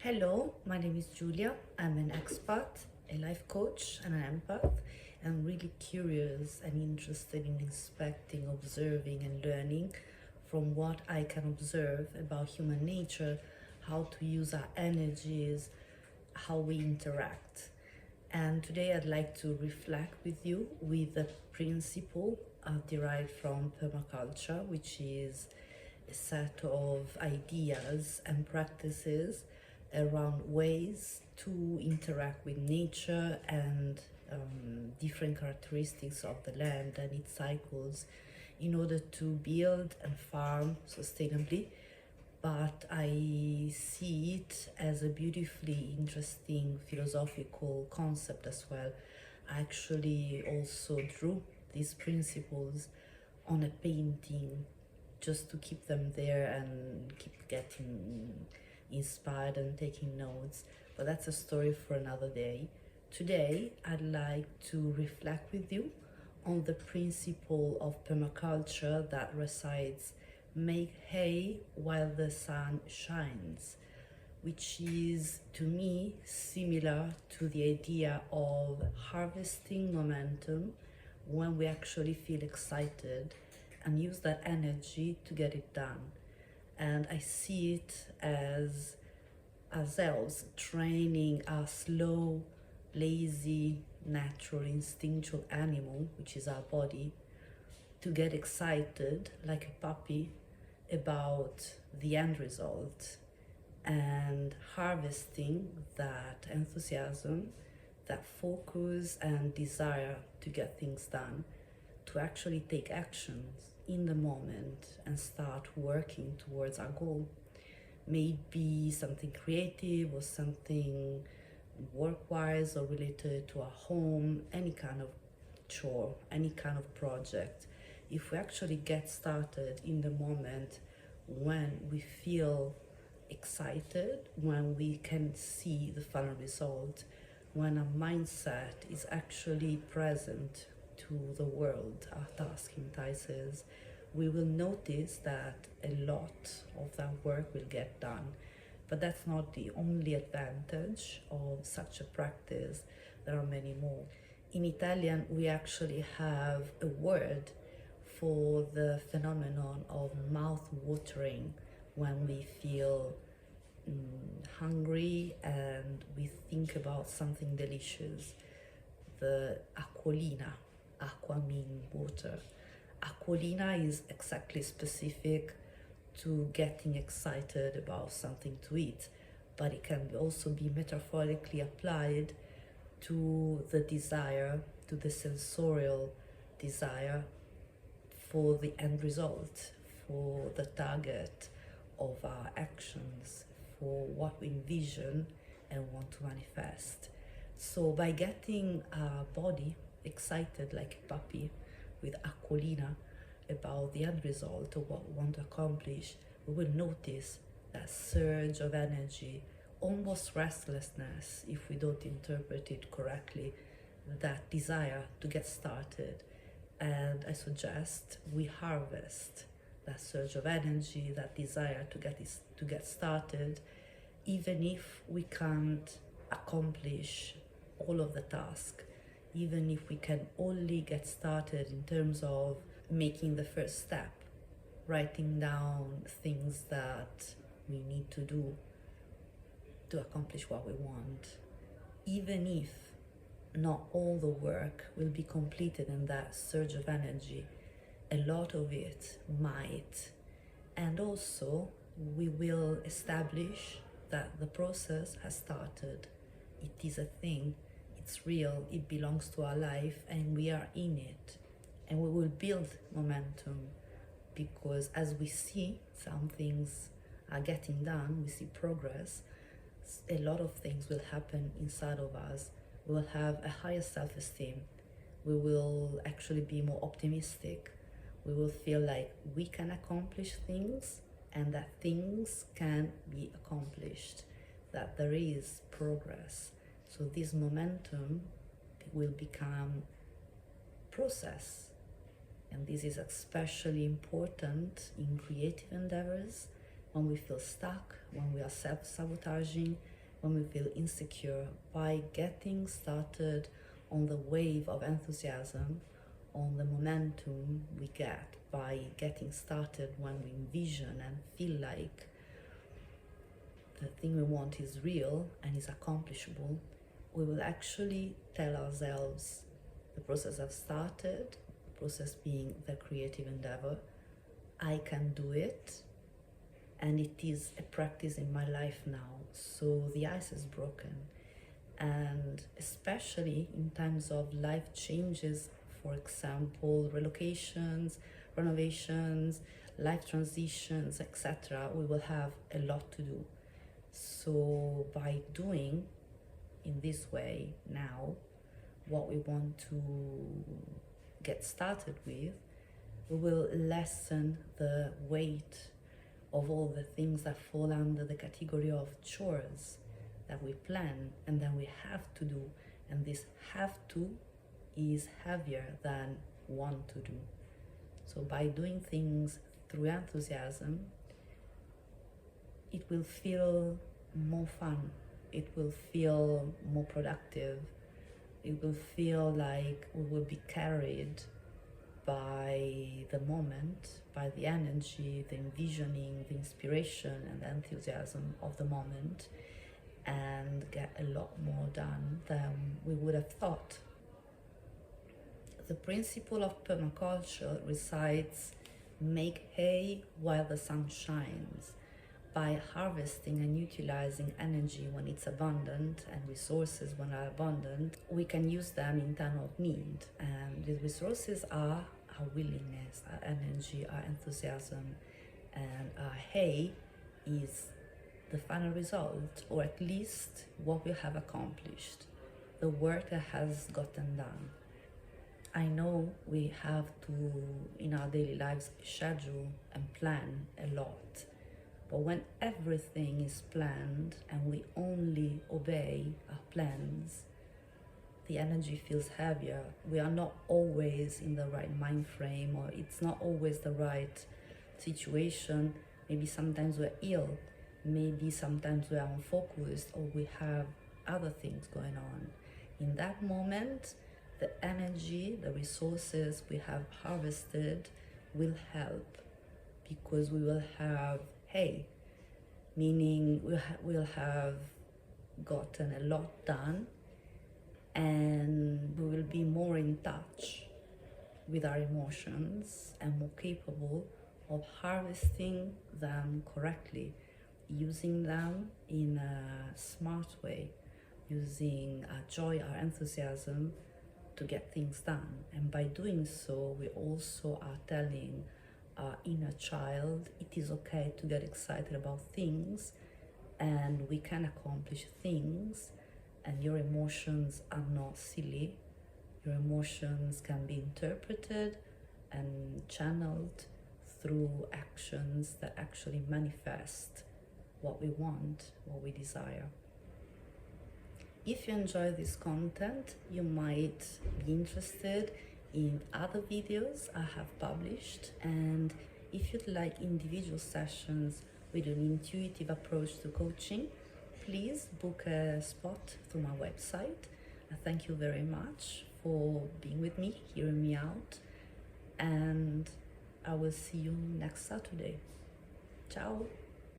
Hello, my name is Julia. I'm an expat, a life coach, and an empath. I'm really curious and interested in inspecting, observing, and learning from what I can observe about human nature, how to use our energies, how we interact. And today I'd like to reflect with you with a principle derived from permaculture, which is a set of ideas and practices around ways to interact with nature and different characteristics of the land and its cycles in order to build and farm sustainably. But I see it as a beautifully interesting philosophical concept as well. I actually also drew these principles on a painting just to keep them there and keep getting inspired and taking notes. But that's a story for another day. Today, I'd like to reflect with you on the principle of permaculture that recites make hay while the sun shines, which is to me similar to the idea of harvesting momentum when we actually feel excited and use that energy to get it done. And I see it as ourselves training our slow, lazy, natural, instinctual animal, which is our body, to get excited like a puppy about the end result and harvesting that enthusiasm, that focus and desire to get things done, to actually take actions in the moment and start working towards our goal. Maybe something creative or something work-wise or related to our home, any kind of chore, any kind of project. If we actually get started in the moment when we feel excited, when we can see the final result, when our mindset is actually present to the world our task entices, we will notice that a lot of that work will get done. But that's not the only advantage of such a practice. There are many more. In Italian, we actually have a word for the phenomenon of mouth watering when we feel hungry and we think about something delicious. The acquolina, aqua meaning water. Acquolina is exactly specific to getting excited about something to eat, but it can also be metaphorically applied to the desire, to the sensorial desire for the end result, for the target of our actions, for what we envision and want to manifest. So by getting our body excited like a puppy with acquolina about the end result of what we want to accomplish, we will notice that surge of energy, almost restlessness if we don't interpret it correctly, that desire to get started. And I suggest we harvest that surge of energy, that desire to get started, even if we can't accomplish all of the task, even if we can only get started in terms of making the first step, writing down things that we need to do to accomplish what we want, even if not all the work will be completed in that surge of energy, a lot of it might. And also, we will establish that the process has started. It is a thing, it's real, it belongs to our life, and we are in it. And we will build momentum because as we see some things are getting done, we see progress, a lot of things will happen inside of us. We will have a higher self-esteem. We will actually be more optimistic. We will feel like we can accomplish things and that things can be accomplished, that there is progress. So this momentum will become process. And this is especially important in creative endeavors when we feel stuck, when we are self-sabotaging, when we feel insecure. By getting started on the wave of enthusiasm, on the momentum we get by getting started when we envision and feel like the thing we want is real and is accomplishable, we will actually tell ourselves the process has started, the process being the creative endeavor. I can do it, and it is a practice in my life now. So the ice is broken. And especially in times of life changes, for example, relocations, renovations, life transitions, etc., we will have a lot to do. So by doing in this way now what we want to get started with, we will lessen the weight of all the things that fall under the category of chores that we plan and then we have to do, and this have to is heavier than want to do. So by doing things through enthusiasm, it will feel more fun, it will feel more productive, it will feel like we will be carried by the moment, by the energy, the envisioning, the inspiration and the enthusiasm of the moment, and get a lot more done than we would have thought. The principle of permaculture recites make hay while the sun shines. By harvesting and utilizing energy when it's abundant and resources when are abundant, we can use them in time of need. And these resources are our willingness, our energy, our enthusiasm, and our hay is the final result, or at least what we have accomplished, the work that has gotten done. I know we have to, in our daily lives, schedule and plan a lot. But when everything is planned and we only obey our plans, the energy feels heavier. We are not always in the right mind frame, or it's not always the right situation. Maybe sometimes we're ill, maybe sometimes we are unfocused, or we have other things going on. In that moment, the energy, the resources we have harvested will help, because we will have hay, meaning we'll have gotten a lot done, and we will be more in touch with our emotions and more capable of harvesting them correctly, using them in a smart way, using our joy, our enthusiasm to get things done. And by doing so, we also are telling our inner child it is okay to get excited about things, and we can accomplish things, and your emotions are not silly. Your emotions can be interpreted and channeled through actions that actually manifest what we want, what we desire. If you enjoy this content, you might be interested in other videos I have published, and if you'd like individual sessions with an intuitive approach to coaching, please book a spot through my website. I thank you very much for being with me, hearing me out, and I will see you next Saturday. Ciao!